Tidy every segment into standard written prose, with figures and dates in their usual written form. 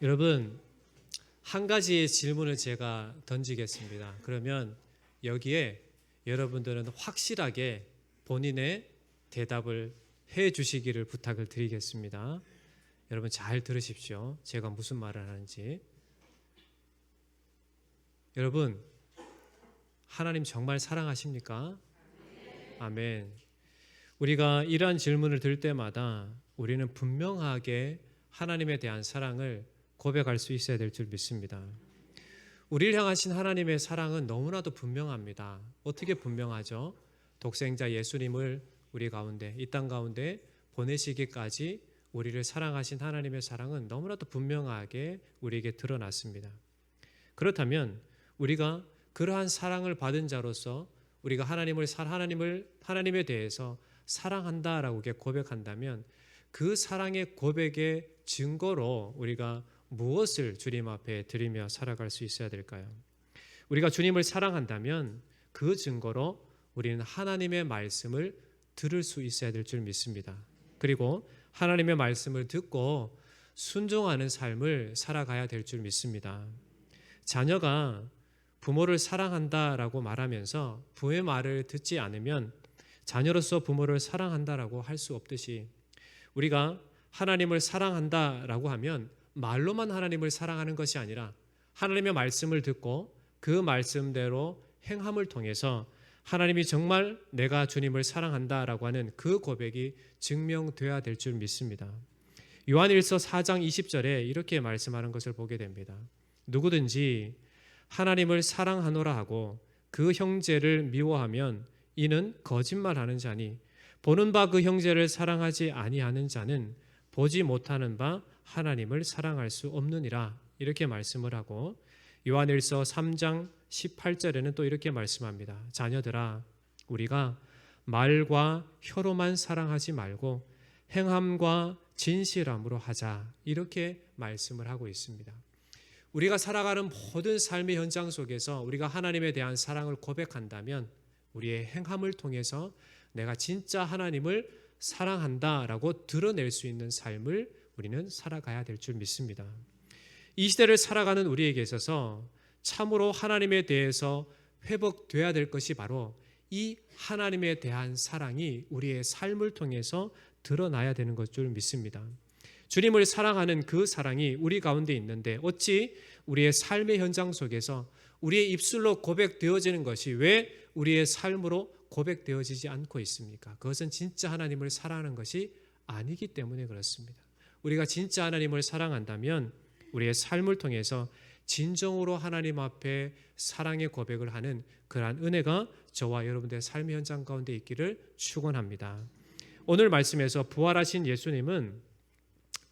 여러분, 한 가지 질문을 제가 던지겠습니다. 그러면 여기에 여러분들은 확실하게 본인의 대답을 해 주시기를 부탁을 드리겠습니다. 여러분 잘 들으십시오. 제가 무슨 말을 하는지. 여러분, 하나님 정말 사랑하십니까? 아멘. 우리가 이러한 질문을 들 때마다 우리는 분명하게 하나님에 대한 사랑을 고백할 수 있어야 될 줄 믿습니다. 우리를 향하신 하나님의 사랑은 너무나도 분명합니다. 어떻게 분명하죠? 독생자 예수님을 우리 가운데, 이 땅 가운데 보내시기까지 우리를 사랑하신 하나님의 사랑은 너무나도 분명하게 우리에게 드러났습니다. 그렇다면 우리가 그러한 사랑을 받은 자로서 우리가 하나님에 대해서 사랑한다라고 고백한다면 그 사랑의 고백의 증거로 우리가 무엇을 주님 앞에 드리며 살아갈 수 있어야 될까요? 우리가 주님을 사랑한다면 그 증거로 우리는 하나님의 말씀을 들을 수 있어야 될 줄 믿습니다. 그리고 하나님의 말씀을 듣고 순종하는 삶을 살아가야 될 줄 믿습니다. 자녀가 부모를 사랑한다라고 말하면서 부모의 말을 듣지 않으면 자녀로서 부모를 사랑한다라고 할 수 없듯이 우리가 하나님을 사랑한다라고 하면 말로만 하나님을 사랑하는 것이 아니라 하나님의 말씀을 듣고 그 말씀대로 행함을 통해서 하나님이 정말 내가 주님을 사랑한다라고 하는 그 고백이 증명되어야 될 줄 믿습니다. 요한일서 4장 20절에 이렇게 말씀하는 것을 보게 됩니다. 누구든지 하나님을 사랑하노라 하고 그 형제를 미워하면 이는 거짓말하는 자니 보는 바 그 형제를 사랑하지 아니하는 자는 보지 못하는 바 하나님을 사랑할 수 없느니라 이렇게 말씀을 하고 요한일서 3장 18절에는 또 이렇게 말씀합니다. 자녀들아 우리가 말과 혀로만 사랑하지 말고 행함과 진실함으로 하자 이렇게 말씀을 하고 있습니다. 우리가 살아가는 모든 삶의 현장 속에서 우리가 하나님에 대한 사랑을 고백한다면 우리의 행함을 통해서 내가 진짜 하나님을 사랑한다라고 드러낼 수 있는 삶을 우리는 살아가야 될 줄 믿습니다. 이 시대를 살아가는 우리에게 있어서 참으로 하나님에 대해서 회복돼야 될 것이 바로 이 하나님에 대한 사랑이 우리의 삶을 통해서 드러나야 되는 것 줄 믿습니다. 주님을 사랑하는 그 사랑이 우리 가운데 있는데 어찌 우리의 삶의 현장 속에서 우리의 입술로 고백되어지는 것이 왜 우리의 삶으로 고백되어지지 않고 있습니까? 그것은 진짜 하나님을 사랑하는 것이 아니기 때문에 그렇습니다. 우리가 진짜 하나님을 사랑한다면 우리의 삶을 통해서 진정으로 하나님 앞에 사랑의 고백을 하는 그러한 은혜가 저와 여러분들의 삶의 현장 가운데 있기를 축원합니다. 오늘 말씀에서 부활하신 예수님은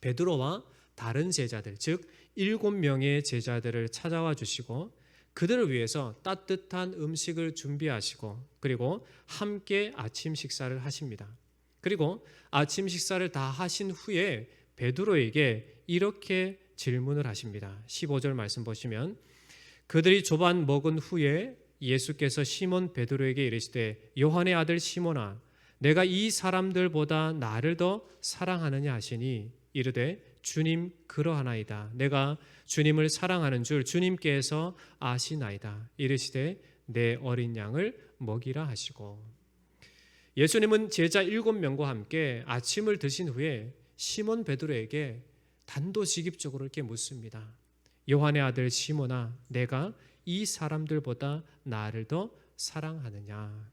베드로와 다른 제자들, 즉 7명의 제자들을 찾아와 주시고 그들을 위해서 따뜻한 음식을 준비하시고 그리고 함께 아침 식사를 하십니다. 그리고 아침 식사를 다 하신 후에 베드로에게 이렇게 질문을 하십니다. 15절 말씀 보시면 그들이 조반 먹은 후에 예수께서 시몬 베드로에게 이르시되 요한의 아들 시몬아 내가 이 사람들보다 나를 더 사랑하느냐 하시니 이르되 주님 그러하나이다. 내가 주님을 사랑하는 줄 주님께서 아시나이다. 이르시되 내 어린 양을 먹이라 하시고 예수님은 제자 7명과 함께 아침을 드신 후에 시몬 베드로에게 단도직입적으로 이렇게 묻습니다. 요한의 아들 시몬아 내가 이 사람들보다 나를 더 사랑하느냐.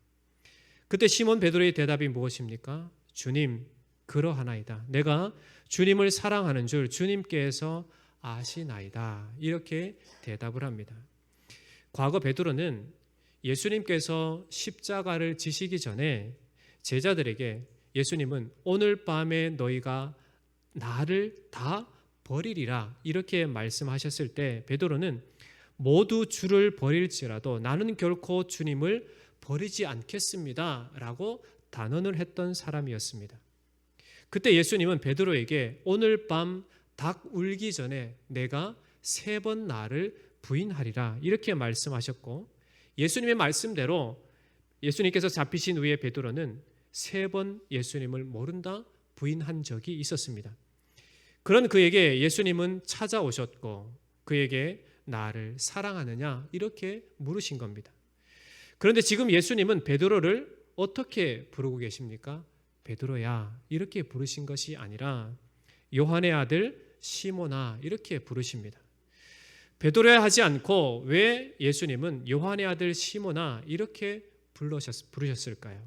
그때 시몬 베드로의 대답이 무엇입니까? 주님 그러하나이다. 내가 주님을 사랑하는 줄 주님께서 아시나이다. 이렇게 대답을 합니다. 과거 베드로는 예수님께서 십자가를 지시기 전에 제자들에게 예수님은 오늘 밤에 너희가 나를 다 버리리라 이렇게 말씀하셨을 때 베드로는 모두 주를 버릴지라도 나는 결코 주님을 버리지 않겠습니다 라고 단언을 했던 사람이었습니다. 그때 예수님은 베드로에게 오늘 밤 닭 울기 전에 내가 3번 나를 부인하리라 이렇게 말씀하셨고 예수님의 말씀대로 예수님께서 잡히신 후에 베드로는 3번 예수님을 모른다 부인한 적이 있었습니다. 그런 그에게 예수님은 찾아오셨고 그에게 나를 사랑하느냐 이렇게 물으신 겁니다. 그런데 지금 예수님은 베드로를 어떻게 부르고 계십니까? 베드로야 이렇게 부르신 것이 아니라 요한의 아들 시몬아 이렇게 부르십니다. 베드로야 하지 않고 왜 예수님은 요한의 아들 시몬아 이렇게 부르셨을까요?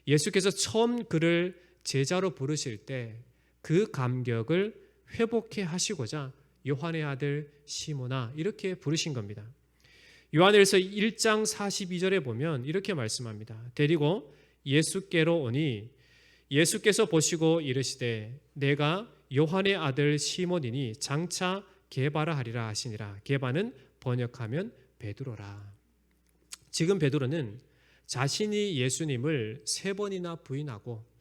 예수께서 처음 그를 제자로 부르실 때 그 감격을 회복해 하시고자 요한의 아들 시몬아 이렇게 부르신 겁니다. 요한일서 1장 42절에 보면 이렇게 말씀합니다. 데리고 예수께로 오니 예수께서 보시고 이르시되 내가 요한의 아들 시몬이니 장차 게바라 하리라 하시니라. 게바는 번역하면 베드로라. 지금 베드로는 자신이 예수님을 3번이나 부인하고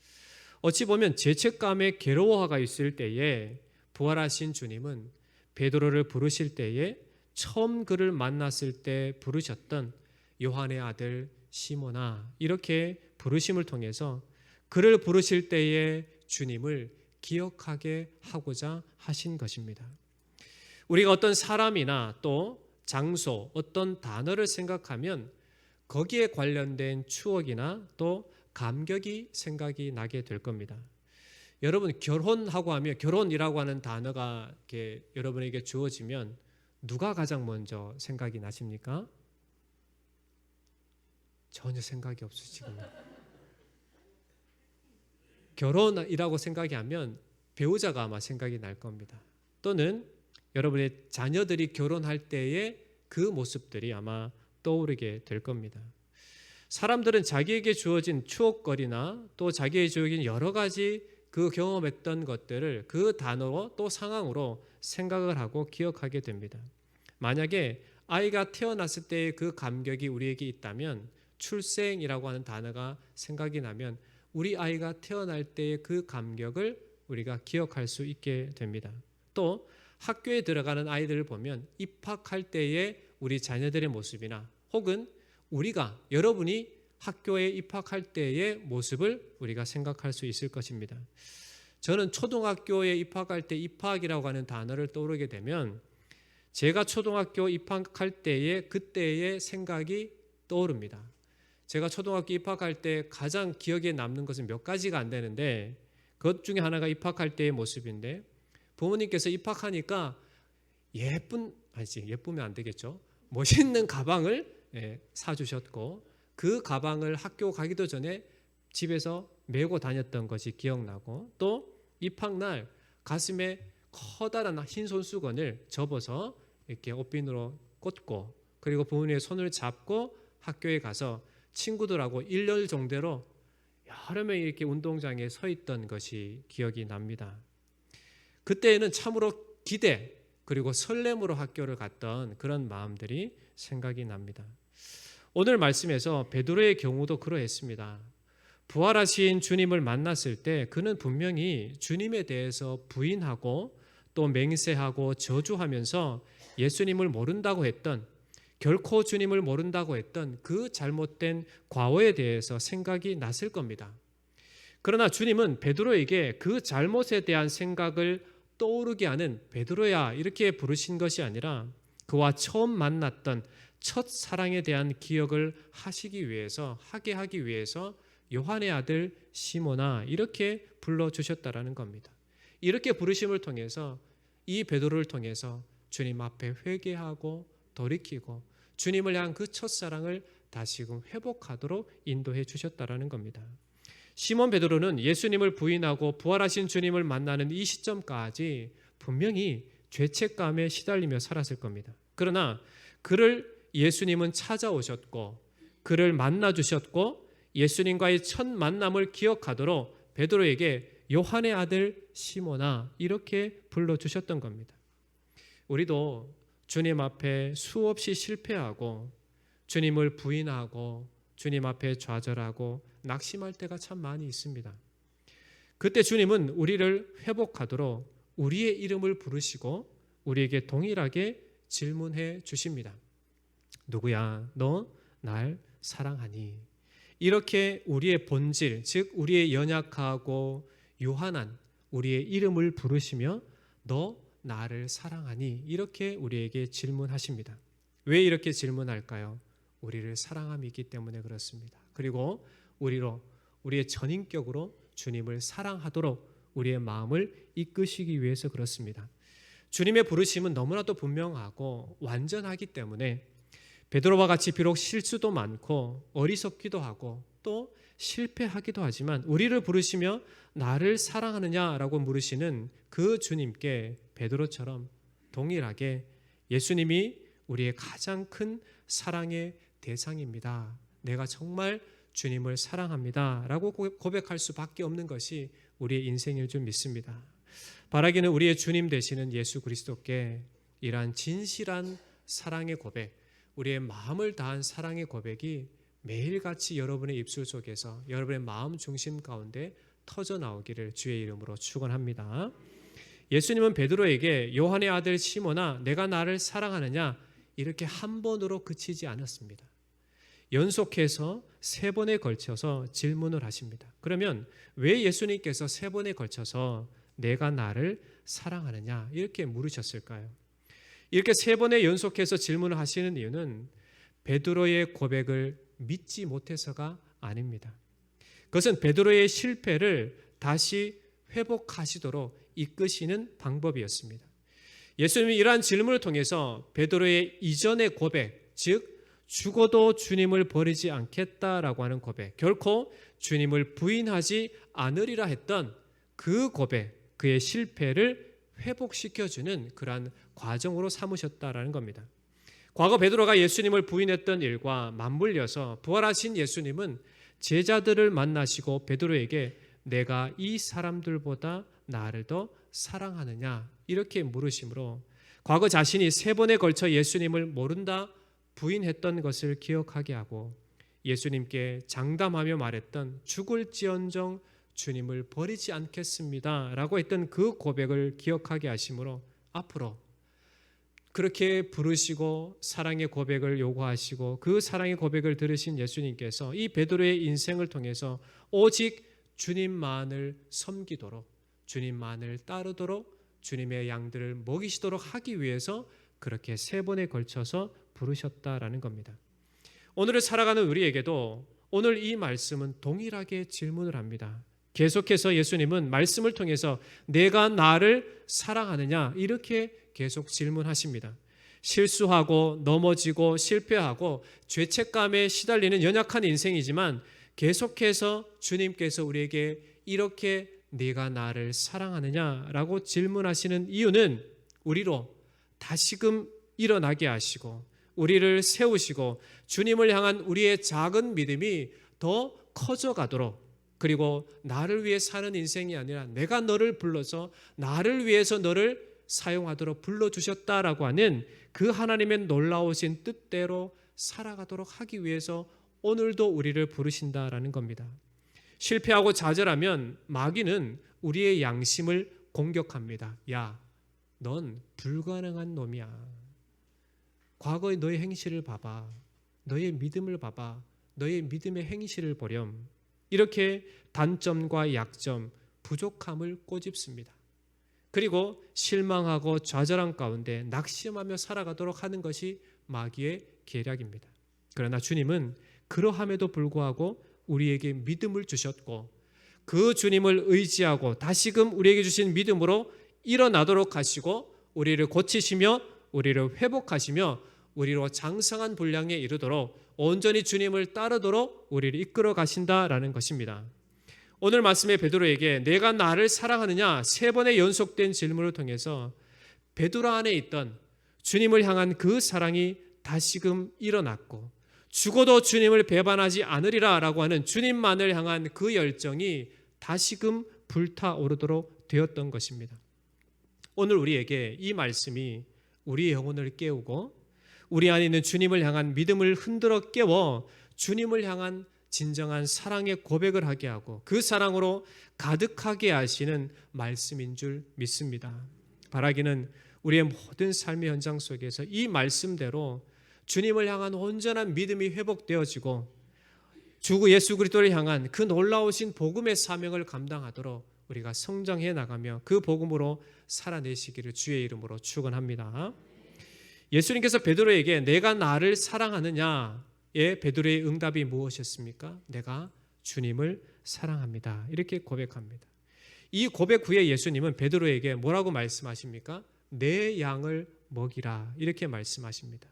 어찌 보면 죄책감에 괴로워가 있을 때에 부활하신 주님은 베드로를 부르실 때에 처음 그를 만났을 때 부르셨던 요한의 아들 시몬아 이렇게 부르심을 통해서 그를 부르실 때에 주님을 기억하게 하고자 하신 것입니다. 우리가 어떤 사람이나 또 장소, 어떤 단어를 생각하면 거기에 관련된 추억이나 또 감격이 생각이 나게 될 겁니다. 여러분 결혼하고 하면 결혼이라고 하는 단어가 이렇게 여러분에게 주어지면 누가 가장 먼저 생각이 나십니까? 전혀 생각이 없으시군요. 결혼이라고 생각이 하면 배우자가 아마 생각이 날 겁니다. 또는 여러분의 자녀들이 결혼할 때의 그 모습들이 아마 떠오르게 될 겁니다. 사람들은 자기에게 주어진 추억거리나 또 자기에게 주어진 여러 가지 그 경험했던 것들을 그 단어로 또 상황으로 생각을 하고 기억하게 됩니다. 만약에 아이가 태어났을 때의 그 감격이 우리에게 있다면 출생이라고 하는 단어가 생각이 나면 우리 아이가 태어날 때의 그 감격을 우리가 기억할 수 있게 됩니다. 또 학교에 들어가는 아이들을 보면 입학할 때의 우리 자녀들의 모습이나 혹은 여러분이 학교에 입학할 때의 모습을 우리가 생각할 수 있을 것입니다. 저는 초등학교에 입학할 때 입학이라고 하는 단어를 떠오르게 되면 제가 초등학교 입학할 때의 그때의 생각이 떠오릅니다. 제가 초등학교 입학할 때 가장 기억에 남는 것은 몇 가지가 안 되는데 그것 중에 하나가 입학할 때의 모습인데 부모님께서 입학하니까 예쁘면 안 되겠죠. 멋있는 가방을 사주셨고 그 가방을 학교 가기도 전에 집에서 메고 다녔던 것이 기억나고 또 입학날 가슴에 커다란 흰 손수건을 접어서 이렇게 옷핀으로 꽂고 그리고 부모님의 손을 잡고 학교에 가서 친구들하고 일렬 정대로 여러 명이 이렇게 운동장에 서 있던 것이 기억이 납니다. 그때에는 참으로 기대 그리고 설렘으로 학교를 갔던 그런 마음들이 생각이 납니다. 오늘 말씀에서 베드로의 경우도 그러했습니다. 부활하신 주님을 만났을 때 그는 분명히 주님에 대해서 부인하고 또 맹세하고 저주하면서 예수님을 모른다고 했던 결코 주님을 모른다고 했던 그 잘못된 과오에 대해서 생각이 났을 겁니다. 그러나 주님은 베드로에게 그 잘못에 대한 생각을 떠오르게 하는 베드로야 이렇게 부르신 것이 아니라 그와 처음 만났던 첫 사랑에 대한 기억을 하게 하기 위해서 요한의 아들 시몬아 이렇게 불러주셨다라는 겁니다. 이렇게 부르심을 통해서 이 베드로를 통해서 주님 앞에 회개하고 돌이키고 주님을 향한 그 첫사랑을 다시금 회복하도록 인도해 주셨다라는 겁니다. 시몬 베드로는 예수님을 부인하고 부활하신 주님을 만나는 이 시점까지 분명히 죄책감에 시달리며 살았을 겁니다. 그러나 그를 예수님은 찾아오셨고 그를 만나주셨고 예수님과의 첫 만남을 기억하도록 베드로에게 요한의 아들 시몬아 이렇게 불러주셨던 겁니다. 우리도 주님 앞에 수없이 실패하고 주님을 부인하고 주님 앞에 좌절하고 낙심할 때가 참 많이 있습니다. 그때 주님은 우리를 회복하도록 우리의 이름을 부르시고 우리에게 동일하게 질문해 주십니다. 누구야? 너 날 사랑하니? 이렇게 우리의 본질, 즉 우리의 연약하고 유한한 우리의 이름을 부르시며 너 나를 사랑하니? 이렇게 우리에게 질문하십니다. 왜 이렇게 질문할까요? 우리를 사랑함이 있기 때문에 그렇습니다. 그리고 우리의 전인격으로 주님을 사랑하도록 우리의 마음을 이끄시기 위해서 그렇습니다. 주님의 부르심은 너무나도 분명하고 완전하기 때문에 베드로와 같이 비록 실수도 많고 어리석기도 하고 또 실패하기도 하지만 우리를 부르시며 나를 사랑하느냐라고 물으시는 그 주님께 베드로처럼 동일하게 예수님이 우리의 가장 큰 사랑의 대상입니다. 내가 정말 주님을 사랑합니다 라고 고백할 수밖에 없는 것이 우리의 인생일 줄 믿습니다. 바라기는 우리의 주님 되시는 예수 그리스도께 이러한 진실한 사랑의 고백, 우리의 마음을 다한 사랑의 고백이 매일같이 여러분의 입술 속에서 여러분의 마음 중심 가운데 터져 나오기를 주의 이름으로 축원합니다. 예수님은 베드로에게 요한의 아들 시몬아 내가 나를 사랑하느냐 이렇게 한 번으로 그치지 않았습니다. 연속해서 3번에 걸쳐서 질문을 하십니다. 그러면 왜 예수님께서 3번에 걸쳐서 내가 나를 사랑하느냐 이렇게 물으셨을까요? 이렇게 3번에 연속해서 질문을 하시는 이유는 베드로의 고백을 믿지 못해서가 아닙니다. 그것은 베드로의 실패를 다시 회복하시도록 이끄시는 방법이었습니다. 예수님이 이러한 질문을 통해서 베드로의 이전의 고백, 즉 죽어도 주님을 버리지 않겠다라고 하는 고백, 결코 주님을 부인하지 않으리라 했던 그 고백, 그의 실패를 회복시켜주는 그러한 과정으로 삼으셨다라는 겁니다. 과거 베드로가 예수님을 부인했던 일과 맞물려서 부활하신 예수님은 제자들을 만나시고 베드로에게 내가 이 사람들보다 나를 더 사랑하느냐 이렇게 물으심으로 과거 자신이 3번에 걸쳐 예수님을 모른다 부인했던 것을 기억하게 하고 예수님께 장담하며 말했던 죽을지언정 주님을 버리지 않겠습니다 라고 했던 그 고백을 기억하게 하심으로 앞으로 그렇게 부르시고 사랑의 고백을 요구하시고 그 사랑의 고백을 들으신 예수님께서 이 베드로의 인생을 통해서 오직 주님만을 섬기도록 주님만을 따르도록 주님의 양들을 먹이시도록 하기 위해서 그렇게 3번에 걸쳐서 부르셨다라는 겁니다. 오늘을 살아가는 우리에게도 오늘 이 말씀은 동일하게 질문을 합니다. 계속해서 예수님은 말씀을 통해서 내가 나를 사랑하느냐 이렇게 계속 질문하십니다. 실수하고 넘어지고 실패하고 죄책감에 시달리는 연약한 인생이지만 계속해서 주님께서 우리에게 이렇게 네가 나를 사랑하느냐라고 질문하시는 이유는 우리로 다시금 일어나게 하시고 우리를 세우시고 주님을 향한 우리의 작은 믿음이 더 커져가도록 그리고 나를 위해 사는 인생이 아니라 내가 너를 불러서 나를 위해서 너를 사용하도록 불러주셨다라고 하는 그 하나님의 놀라우신 뜻대로 살아가도록 하기 위해서 오늘도 우리를 부르신다라는 겁니다. 실패하고 좌절하면 마귀는 우리의 양심을 공격합니다. 야, 넌 불가능한 놈이야. 과거의 너의 행실을 봐봐. 너의 믿음을 봐봐. 너의 믿음의 행실을 보렴. 이렇게 단점과 약점, 부족함을 꼬집습니다. 그리고 실망하고 좌절한 가운데 낙심하며 살아가도록 하는 것이 마귀의 계략입니다. 그러나 주님은 그러함에도 불구하고 우리에게 믿음을 주셨고 그 주님을 의지하고 다시금 우리에게 주신 믿음으로 일어나도록 하시고 우리를 고치시며 우리를 회복하시며 우리로 장성한 분량에 이르도록 온전히 주님을 따르도록 우리를 이끌어 가신다라는 것입니다. 오늘 말씀의 베드로에게 내가 나를 사랑하느냐 3번의 연속된 질문을 통해서 베드로 안에 있던 주님을 향한 그 사랑이 다시금 일어났고 죽어도 주님을 배반하지 않으리라 라고 하는 주님만을 향한 그 열정이 다시금 불타오르도록 되었던 것입니다. 오늘 우리에게 이 말씀이 우리의 영혼을 깨우고 우리 안에 있는 주님을 향한 믿음을 흔들어 깨워 주님을 향한 진정한 사랑의 고백을 하게 하고 그 사랑으로 가득하게 하시는 말씀인 줄 믿습니다. 바라기는 우리의 모든 삶의 현장 속에서 이 말씀대로 주님을 향한 온전한 믿음이 회복되어지고 주 예수 그리스도를 향한 그 놀라우신 복음의 사명을 감당하도록 우리가 성장해 나가며 그 복음으로 살아내시기를 주의 이름으로 축원합니다. 예수님께서 베드로에게 내가 나를 사랑하느냐에 베드로의 응답이 무엇이었습니까? 내가 주님을 사랑합니다. 이렇게 고백합니다. 이 고백 후에 예수님은 베드로에게 뭐라고 말씀하십니까? 내 양을 먹이라 이렇게 말씀하십니다.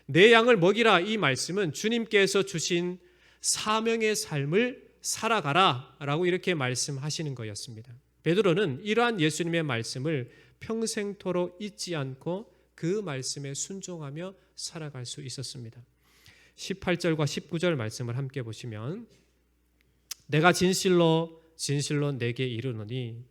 내 양을 먹이라 이 말씀은 주님께서 주신 사명의 삶을 살아가라 라고 이렇게 말씀하시는 거였습니다. 베드로는 이러한 예수님의 말씀을 평생토록 잊지 않고 그 말씀에 순종하며 살아갈 수 있었습니다. 18절과 19절 말씀을 함께 보시면 내가 진실로 내게 이르노니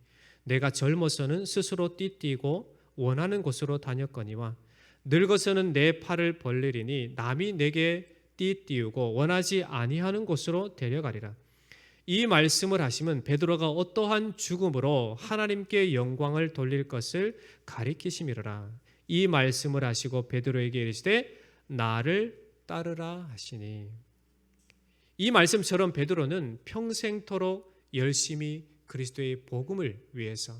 내가 젊어서는 스스로 띠띠고 원하는 곳으로 다녔거니와 늙어서는 내 팔을 벌리리니 남이 내게 띠띠우고 원하지 아니하는 곳으로 데려가리라. 이 말씀을 하시면 베드로가 어떠한 죽음으로 하나님께 영광을 돌릴 것을 가리키심이로라. 이 말씀을 하시고 베드로에게 이르시되 나를 따르라 하시니 이 말씀처럼 베드로는 평생토록 열심히 그리스도의 복음을 위해서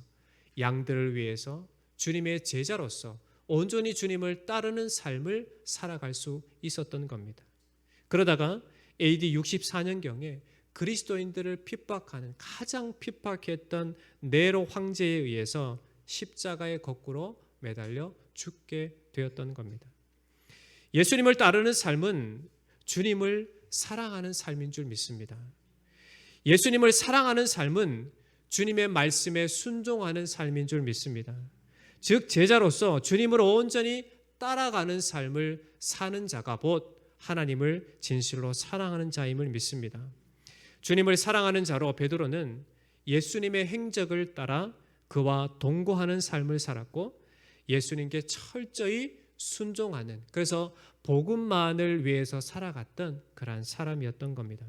양들을 위해서 주님의 제자로서 온전히 주님을 따르는 삶을 살아갈 수 있었던 겁니다. 그러다가 AD 64년경에 그리스도인들을 핍박하는 가장 핍박했던 네로 황제에 의해서 십자가에 거꾸로 매달려 죽게 되었던 겁니다. 예수님을 따르는 삶은 주님을 사랑하는 삶인 줄 믿습니다. 예수님을 사랑하는 삶은 주님의 말씀에 순종하는 삶인 줄 믿습니다. 즉 제자로서 주님을 온전히 따라가는 삶을 사는 자가 곧 하나님을 진실로 사랑하는 자임을 믿습니다. 주님을 사랑하는 자로 베드로는 예수님의 행적을 따라 그와 동거하는 삶을 살았고 예수님께 철저히 순종하는, 그래서 복음만을 위해서 살아갔던 그러한 사람이었던 겁니다.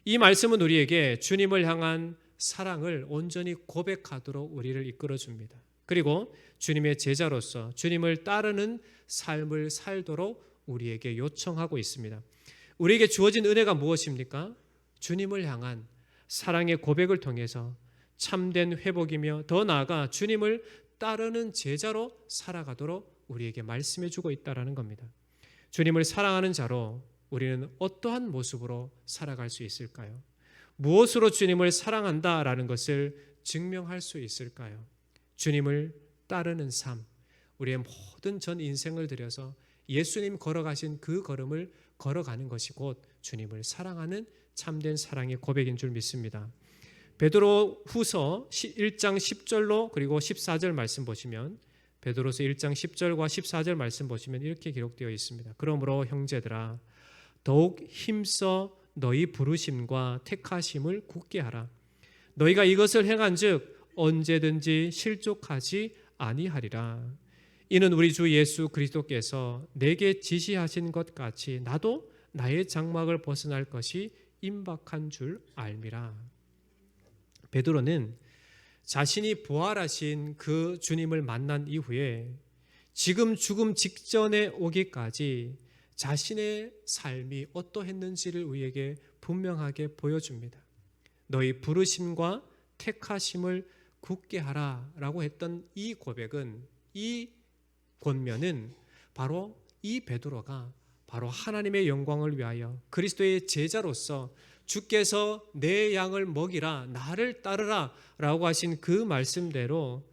이 말씀은 우리에게 주님을 향한 사랑을 온전히 고백하도록 우리를 이끌어줍니다. 그리고 주님의 제자로서 주님을 따르는 삶을 살도록 우리에게 요청하고 있습니다. 우리에게 주어진 은혜가 무엇입니까? 주님을 향한 사랑의 고백을 통해서 참된 회복이며 더 나아가 주님을 따르는 제자로 살아가도록 우리에게 말씀해 주고 있다는 겁니다. 주님을 사랑하는 자로 우리는 어떠한 모습으로 살아갈 수 있을까요? 무엇으로 주님을 사랑한다라는 것을 증명할 수 있을까요? 주님을 따르는 삶, 우리의 모든 전 인생을 들여서 예수님 걸어가신 그 걸음을 걸어가는 것이 곧 주님을 사랑하는 참된 사랑의 고백인 줄 믿습니다. 베드로 후서 1장 10절로 그리고 14절 말씀 보시면 베드로서 1장 10절과 14절 말씀 보시면 이렇게 기록되어 있습니다. 그러므로 형제들아 더욱 힘써 너희 부르심과 택하심을 굳게 하라. 너희가 이것을 행한즉 언제든지 실족하지 아니하리라. 이는 우리 주 예수 그리스도께서 내게 지시하신 것 같이 나도 나의 장막을 벗어날 것이 임박한 줄 알미라. 베드로는 자신이 부활하신 그 주님을 만난 이후에 지금 죽음 직전에 오기까지 자신의 삶이 어떠했는지를 우리에게 분명하게 보여줍니다. 너희 부르심과 택하심을 굳게 하라라고 했던 이 고백은, 이 권면은 바로 이 베드로가 바로 하나님의 영광을 위하여 그리스도의 제자로서 주께서 내 양을 먹이라, 나를 따르라 라고 하신 그 말씀대로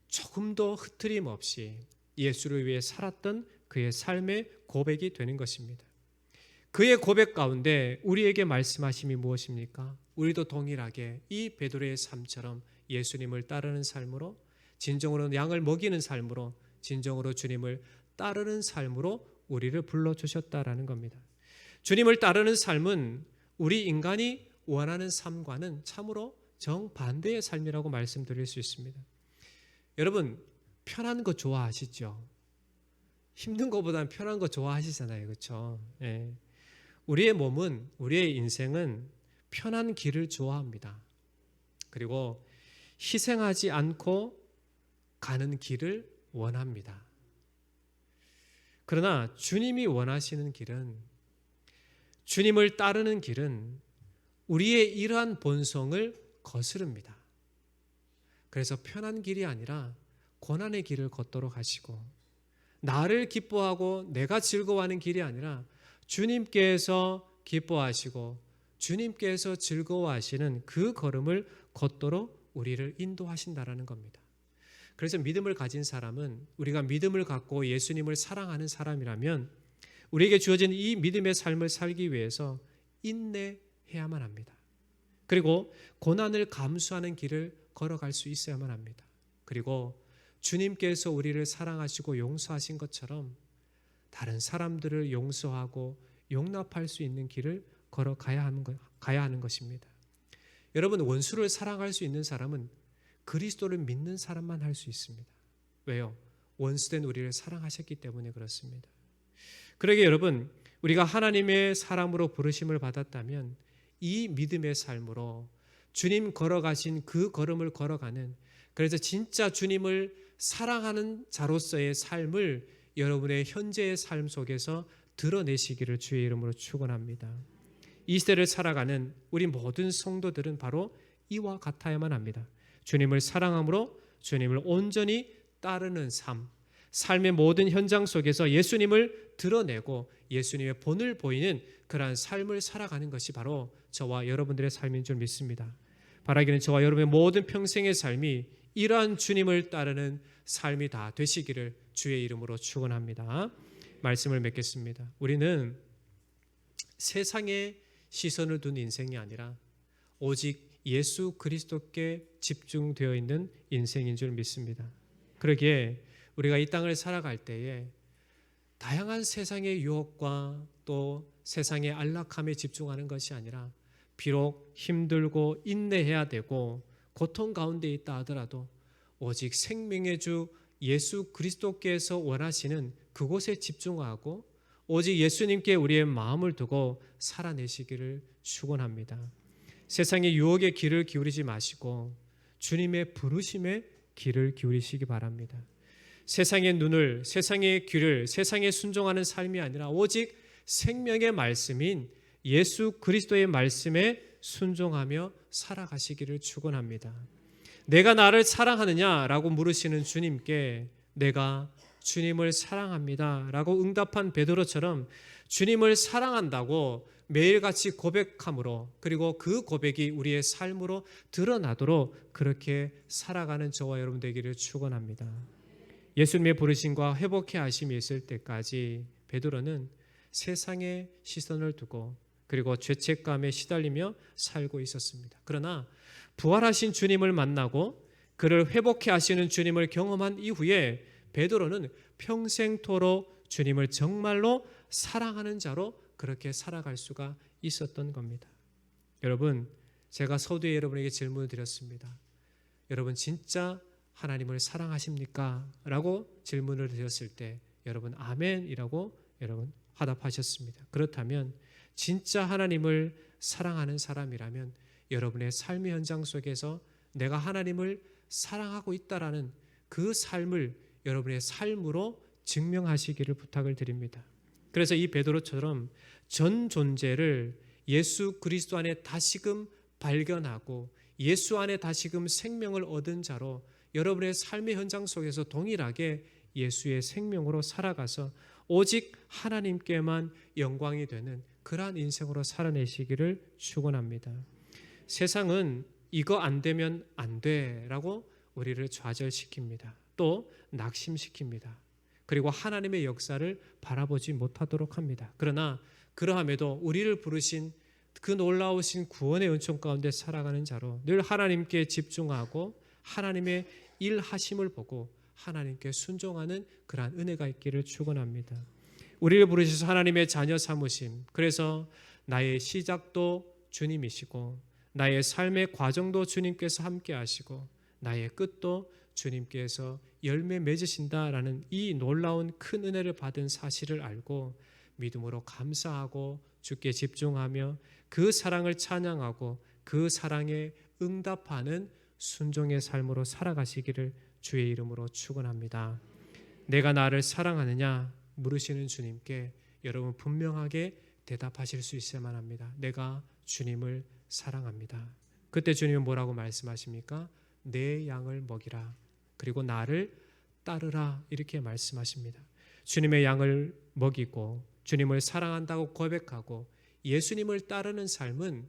조금도 흐트림 없이 예수를 위해 살았던 그의 삶의 고백이 되는 것입니다. 그의 고백 가운데 우리에게 말씀하심이 무엇입니까? 우리도 동일하게 이 베드로의 삶처럼 예수님을 따르는 삶으로, 진정으로 양을 먹이는 삶으로, 진정으로 주님을 따르는 삶으로 우리를 불러주셨다라는 겁니다. 주님을 따르는 삶은 우리 인간이 원하는 삶과는 참으로 정반대의 삶이라고 말씀드릴 수 있습니다. 여러분, 편한 거 좋아하시죠? 힘든 것보다는 편한 거 좋아하시잖아요. 그렇죠? 예. 우리의 몸은, 우리의 인생은 편한 길을 좋아합니다. 그리고 희생하지 않고 가는 길을 원합니다. 그러나 주님이 원하시는 길은, 주님을 따르는 길은 우리의 이러한 본성을 거스릅니다. 그래서 편한 길이 아니라 고난의 길을 걷도록 하시고, 나를 기뻐하고 내가 즐거워하는 길이 아니라 주님께서 기뻐하시고 주님께서 즐거워하시는 그 걸음을 걷도록 우리를 인도하신다라는 겁니다. 그래서 믿음을 가진 사람은, 우리가 믿음을 갖고 예수님을 사랑하는 사람이라면 우리에게 주어진 이 믿음의 삶을 살기 위해서 인내해야만 합니다. 그리고 고난을 감수하는 길을 걸어갈 수 있어야만 합니다. 그리고 주님께서 우리를 사랑하시고 용서하신 것처럼 다른 사람들을 용서하고 용납할 수 있는 길을 걸어가야 하는 것입니다. 여러분, 원수를 사랑할 수 있는 사람은 그리스도를 믿는 사람만 할 수 있습니다. 왜요? 원수된 우리를 사랑하셨기 때문에 그렇습니다. 그러기에 여러분, 우리가 하나님의 사람으로 부르심을 받았다면 이 믿음의 삶으로 주님 걸어가신 그 걸음을 걸어가는, 그래서 진짜 주님을 사랑하는 자로서의 삶을 여러분의 현재의 삶 속에서 드러내시기를 주의 이름으로 축원합니다. 이 시대를 살아가는 우리 모든 성도들은 바로 이와 같아야만 합니다. 주님을 사랑함으로 주님을 온전히 따르는 삶, 삶의 모든 현장 속에서 예수님을 드러내고 예수님의 본을 보이는 그러한 삶을 살아가는 것이 바로 저와 여러분들의 삶인 줄 믿습니다. 바라기는 저와 여러분의 모든 평생의 삶이 이러한 주님을 따르는 삶이 다 되시기를 주의 이름으로 축원합니다. 말씀을 맺겠습니다. 우리는 세상에 시선을 둔 인생이 아니라 오직 예수 그리스도께 집중되어 있는 인생인 줄 믿습니다. 그러기에 우리가 이 땅을 살아갈 때에 다양한 세상의 유혹과 또 세상의 안락함에 집중하는 것이 아니라, 비록 힘들고 인내해야 되고 고통 가운데 있다 하더라도 오직 생명의 주 예수 그리스도께서 원하시는 그곳에 집중하고 오직 예수님께 우리의 마음을 두고 살아내시기를 축원합니다. 세상의 유혹의 귀를 기울이지 마시고 주님의 부르심에 귀를 기울이시기 바랍니다. 세상의 눈을, 세상의 귀를, 세상에 순종하는 삶이 아니라 오직 생명의 말씀인 예수 그리스도의 말씀에 순종하며 살아가시기를 축원합니다. 내가 나를 사랑하느냐라고 물으시는 주님께 내가 주님을 사랑합니다 라고 응답한 베드로처럼 주님을 사랑한다고 매일같이 고백함으로, 그리고 그 고백이 우리의 삶으로 드러나도록 그렇게 살아가는 저와 여러분 되기를 축원합니다. 예수님의 부르심과 회복해 하심이 있을 때까지 베드로는 세상의 시선을 두고 그리고 죄책감에 시달리며 살고 있었습니다. 그러나 부활하신 주님을 만나고 그를 회복해 하시는 주님을 경험한 이후에 베드로는 평생토록 주님을 정말로 사랑하는 자로 그렇게 살아갈 수가 있었던 겁니다. 여러분, 제가 서두에 여러분에게 질문을 드렸습니다. 여러분 진짜 하나님을 사랑하십니까? 라고 질문을 드렸을 때 여러분 아멘이라고 여러분 화답하셨습니다. 그렇다면 진짜 하나님을 사랑하는 사람이라면 여러분의 삶의 현장 속에서 내가 하나님을 사랑하고 있다라는 그 삶을 여러분의 삶으로 증명하시기를 부탁을 드립니다. 그래서 이 베드로처럼 전 존재를 예수 그리스도 안에 다시금 발견하고 예수 안에 다시금 생명을 얻은 자로 여러분의 삶의 현장 속에서 동일하게 예수의 생명으로 살아가서 오직 하나님께만 영광이 되는 그러한 인생으로 살아내시기를 축원합니다. 세상은 이거 안 되면 안 돼라고 우리를 좌절시킵니다. 또 낙심시킵니다. 그리고 하나님의 역사를 바라보지 못하도록 합니다. 그러나 그러함에도 우리를 부르신 그 놀라우신 구원의 은총 가운데 살아가는 자로 늘 하나님께 집중하고 하나님의 일하심을 보고 하나님께 순종하는 그러한 은혜가 있기를 축원합니다. 우리를 부르셔서 하나님의 자녀 삼으심, 그래서 나의 시작도 주님이시고 나의 삶의 과정도 주님께서 함께 하시고 나의 끝도 주님께서 열매 맺으신다라는 이 놀라운 큰 은혜를 받은 사실을 알고 믿음으로 감사하고 주께 집중하며 그 사랑을 찬양하고 그 사랑에 응답하는 순종의 삶으로 살아가시기를 주의 이름으로 축원합니다. 내가 나를 사랑하느냐 물으시는 주님께 여러분 분명하게 대답하실 수 있어야만 합니다. 내가 주님을 사랑합니다. 그때 주님은 뭐라고 말씀하십니까? 내 양을 먹이라. 그리고 나를 따르라. 이렇게 말씀하십니다. 주님의 양을 먹이고 주님을 사랑한다고 고백하고 예수님을 따르는 삶은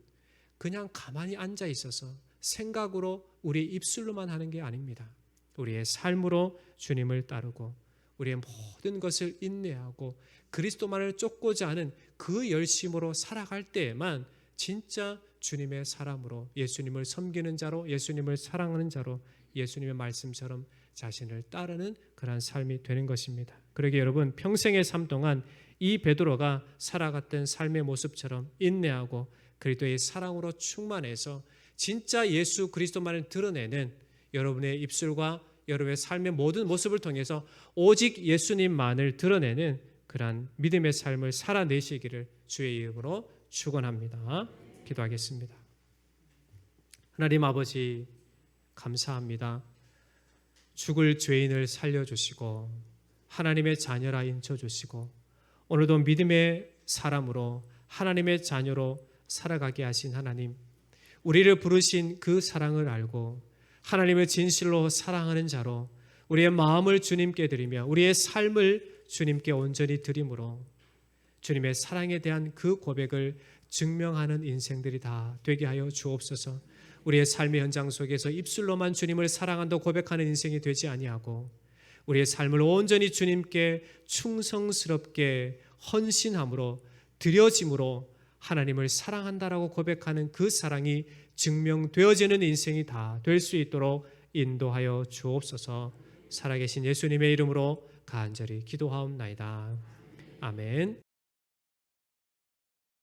그냥 가만히 앉아 있어서 생각으로 우리 입술로만 하는 게 아닙니다. 우리의 삶으로 주님을 따르고 우리의 모든 것을 인내하고 그리스도만을 쫓고자 하는 그 열심으로 살아갈 때에만 진짜 주님의 사람으로, 예수님을 섬기는 자로, 예수님을 사랑하는 자로, 예수님의 말씀처럼 자신을 따르는 그러한 삶이 되는 것입니다. 그러기에 여러분, 평생의 삶 동안 이 베드로가 살아갔던 삶의 모습처럼 인내하고 그리스도의 사랑으로 충만해서 진짜 예수 그리스도만을 드러내는 여러분의 입술과 여러분의 삶의 모든 모습을 통해서 오직 예수님만을 드러내는 그러한 믿음의 삶을 살아내시기를 주의 이름으로 축원합니다. 기도하겠습니다. 하나님 아버지, 감사합니다. 죽을 죄인을 살려주시고 하나님의 자녀라 인쳐주시고 오늘도 믿음의 사람으로 하나님의 자녀로 살아가게 하신 하나님, 우리를 부르신 그 사랑을 알고 하나님을 진실로 사랑하는 자로 우리의 마음을 주님께 드리며 우리의 삶을 주님께 온전히 드림으로 주님의 사랑에 대한 그 고백을 증명하는 인생들이 다 되게 하여 주옵소서. 우리의 삶의 현장 속에서 입술로만 주님을 사랑한다고 고백하는 인생이 되지 아니하고 우리의 삶을 온전히 주님께 충성스럽게 헌신함으로 드려짐으로 하나님을 사랑한다라고 고백하는 그 사랑이 증명되어지는 인생이 다 될 수 있도록 인도하여 주옵소서. 살아계신 예수님의 이름으로 간절히 기도하옵나이다. 아멘.